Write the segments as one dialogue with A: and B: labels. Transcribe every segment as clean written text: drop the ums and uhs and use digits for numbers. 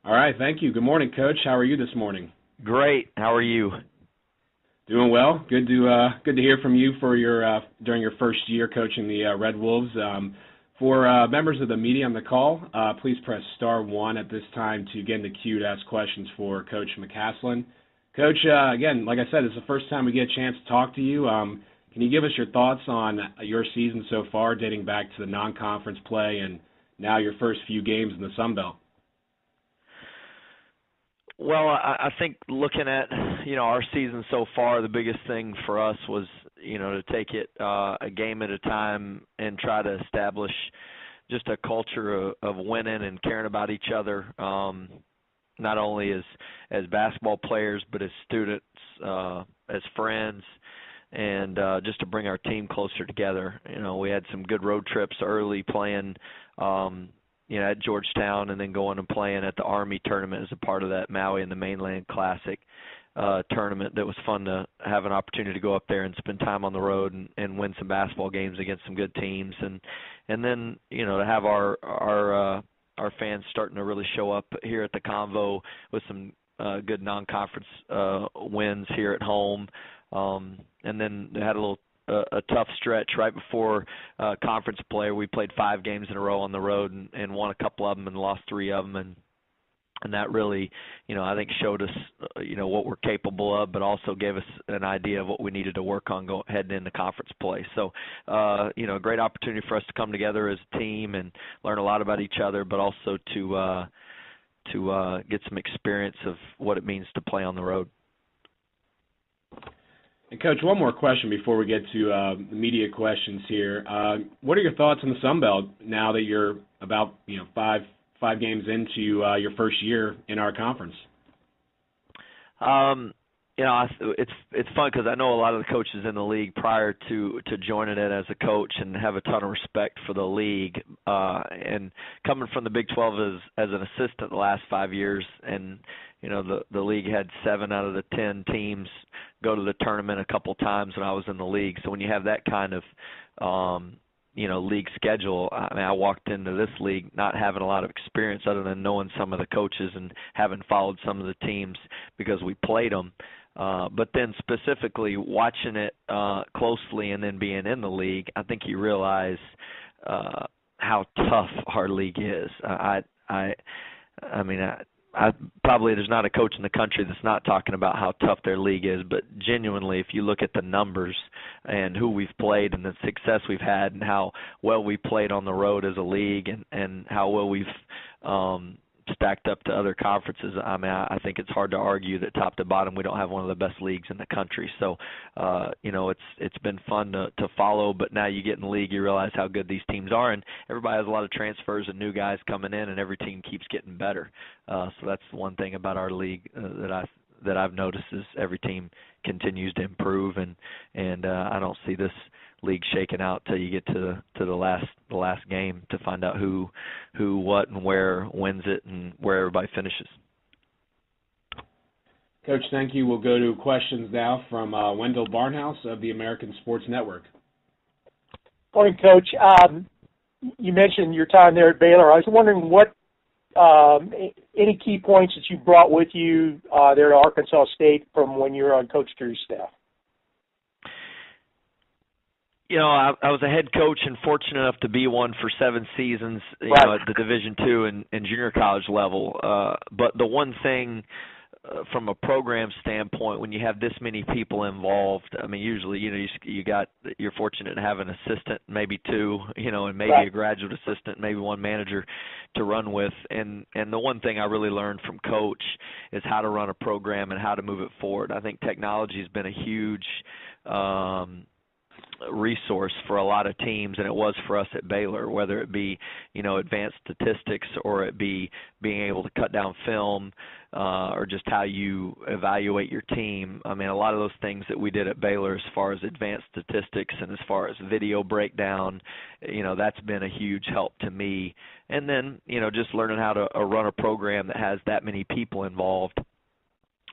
A: All right, thank you. Good morning, Coach. How are you this morning?
B: Great. How are you?
A: Doing well. Good to hear from you for your during your first year coaching the Red Wolves. For members of the media on the call, please press *1 at this time to get in the queue to ask questions for Coach McCasland. Coach, again, like I said, it's the first time we get a chance to talk to you. Can you give us your thoughts on your season so far, dating back to the non-conference play and now your first few games in the Sun Belt?
B: Well, I think looking at, our season so far, the biggest thing for us was, to take it a game at a time and try to establish just a culture of winning and caring about each other, not only as basketball players but as students, as friends, and just to bring our team closer together. We had some good road trips early playing at Georgetown, and then going and playing at the Army tournament as a part of that Maui and the Mainland Classic tournament. That was fun to have an opportunity to go up there and spend time on the road and win some basketball games against some good teams, and then to have our fans starting to really show up here at the Convo with some good non-conference wins here at home, and then they had a tough stretch right before conference play. We played 5 games in a row on the road and won a couple of them and lost 3 of them, and that really, I think showed us, what we're capable of, but also gave us an idea of what we needed to work on heading into conference play. So, a great opportunity for us to come together as a team and learn a lot about each other, but also to get some experience of what it means to play on the road.
A: And Coach, one more question before we get to the media questions here. What are your thoughts on the Sun Belt now that you're about five games into your first year in our conference?
B: It's fun because I know a lot of the coaches in the league prior to joining it as a coach, and have a ton of respect for the league. And coming from the Big 12 as an assistant the last 5 years, and the league had 7 out of the 10 teams go to the tournament a couple times when I was in the league. So when you have that kind of league schedule, I walked into this league not having a lot of experience other than knowing some of the coaches and having followed some of the teams because we played them. But then specifically watching it closely and then being in the league, I think you realize how tough our league is. I probably there's not a coach in the country that's not talking about how tough their league is, but genuinely, if you look at the numbers and who we've played and the success we've had and how well we played on the road as a league and how well we've stacked up to other conferences, I think it's hard to argue that top to bottom we don't have one of the best leagues in the country. So, it's been fun to follow, but now you get in the league, you realize how good these teams are, and everybody has a lot of transfers and new guys coming in, and every team keeps getting better. So that's one thing about our league that I've noticed is every team continues to improve, and I don't see this league shaking out till you get to the last game to find out who, what, and where wins it and where everybody finishes.
A: Coach, thank you. We'll go to questions now from Wendell Barnhouse of the American Sports Network.
C: Morning, Coach. You mentioned your time there at Baylor. I was wondering what any key points that you brought with you there at Arkansas State from when you were on Coach Drew's staff.
B: I was a head coach and fortunate enough to be one for 7 seasons,
C: Right.
B: at the Division II and junior college level. But the one thing from a program standpoint, when you have this many people involved, usually, you're fortunate to have an assistant, maybe 2, and maybe
C: Right.
B: a graduate assistant, maybe one manager to run with. And the one thing I really learned from Coach is how to run a program and how to move it forward. I think technology has been a huge resource for a lot of teams, and it was for us at Baylor, whether it be, advanced statistics or it be being able to cut down film or just how you evaluate your team. A lot of those things that we did at Baylor as far as advanced statistics and as far as video breakdown, that's been a huge help to me. And then, just learning how to run a program that has that many people involved.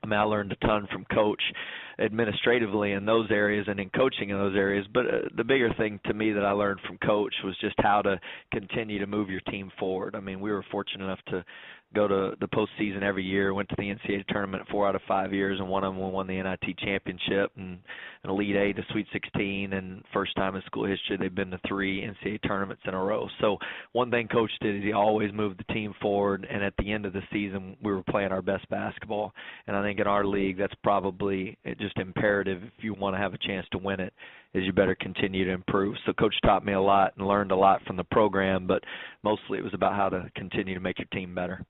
B: I learned a ton from Coach administratively in those areas and in coaching in those areas. But the bigger thing to me that I learned from Coach was just how to continue to move your team forward. We were fortunate enough go to the postseason every year. Went to the NCAA tournament 4 out of 5 years, and one of them won the NIT championship and an Elite Eight, a Sweet 16, and first time in school history they've been to 3 NCAA tournaments in a row. So one thing Coach did is he always moved the team forward, and at the end of the season we were playing our best basketball. And I think in our league that's probably just imperative if you want to have a chance to win it, is you better continue to improve. So Coach taught me a lot and learned a lot from the program, but mostly it was about how to continue to make your team better.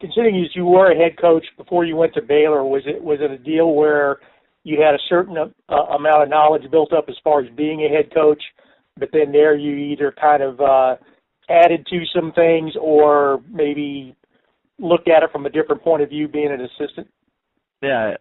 C: Considering you were a head coach before you went to Baylor, was it a deal where you had a certain amount of knowledge built up as far as being a head coach, but then there you either kind of added to some things or maybe looked at it from a different point of view being an assistant?
B: Yeah.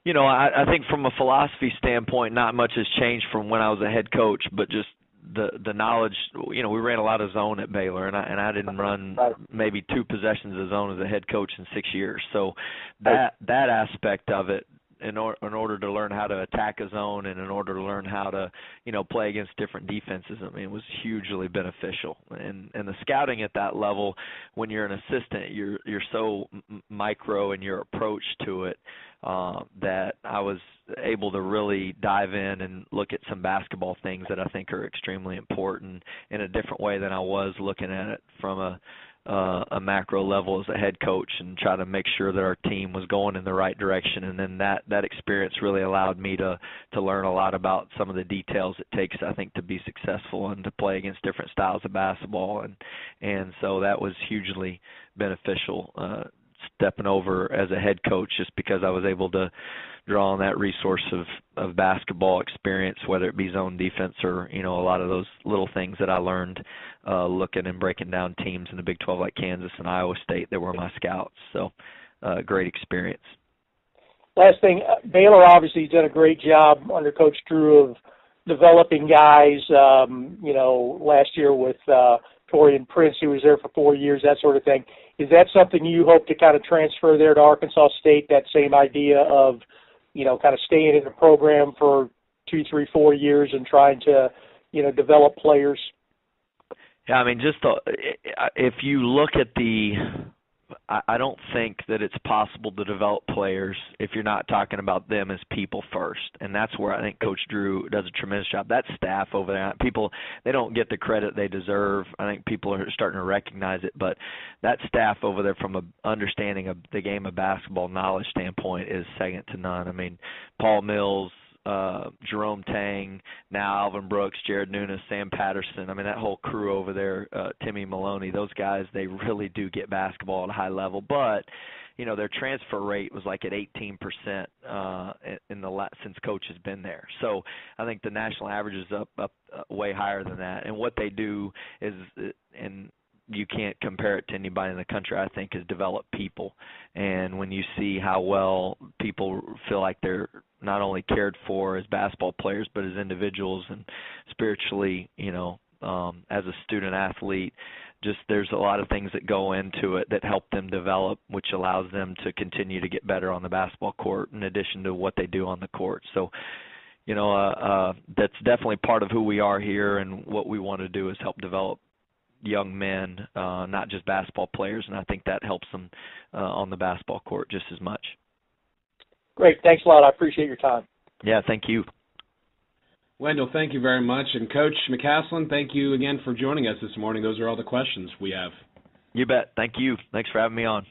B: You know, I think from a philosophy standpoint, not much has changed from when I was a head coach, but just the knowledge. You know, we ran a lot of zone at Baylor, and I didn't run maybe 2 possessions of zone as a head coach in 6 years. So that aspect of it, in order to learn how to attack a zone and in order to learn how to, you know, play against different defenses, I mean, it was hugely beneficial. And the scouting at that level, when you're an assistant, you're so micro in your approach to it that I was able to really dive in and look at some basketball things that I think are extremely important in a different way than I was looking at it from a macro level as a head coach, and try to make sure that our team was going in the right direction. And then that experience really allowed me to learn a lot about some of the details it takes, I think, to be successful and to play against different styles of basketball. And so that was hugely beneficial, stepping over as a head coach, just because I was able to draw on that resource of basketball experience, whether it be zone defense or, you know, a lot of those little things that I learned looking and breaking down teams in the Big 12 like Kansas and Iowa State that were my scouts. So great experience.
C: Last thing, Baylor obviously did a great job under Coach Drew of developing guys, you know, last year with Torian Prince, who was there for 4 years, that sort of thing. Is that something you hope to kind of transfer there to Arkansas State, that same idea of, you know, kind of staying in the program for 2, 3, 4 years and trying to, you know, develop players?
B: Yeah, I mean, if you look at I don't think that it's possible to develop players if you're not talking about them as people first. And that's where I think Coach Drew does a tremendous job. That staff over there, they don't get the credit they deserve. I think people are starting to recognize it. But that staff over there, from an understanding of the game of basketball knowledge standpoint, is second to none. I mean, Paul Mills, Jerome Tang, now Alvin Brooks, Jared Nunes, Sam Patterson. I mean, that whole crew over there, Timmy Maloney, those guys, they really do get basketball at a high level. But, you know, their transfer rate was like at 18% since Coach has been there. So I think the national average is up way higher than that. And what they do is, and you can't compare it to anybody in the country, I think, is develop people. And when you see how well people feel like they're not only cared for as basketball players, but as individuals and spiritually, you know, as a student athlete, just there's a lot of things that go into it that help them develop, which allows them to continue to get better on the basketball court in addition to what they do on the court. So, you know, that's definitely part of who we are here, and what we want to do is help develop young men, not just basketball players, and I think that helps them on the basketball court just as much.
C: Great. Thanks a lot. I appreciate your time.
B: Yeah, thank you.
A: Wendell, thank you very much. And Coach McCasland, thank you again for joining us this morning. Those are all the questions we have.
B: You bet. Thank you. Thanks for having me on.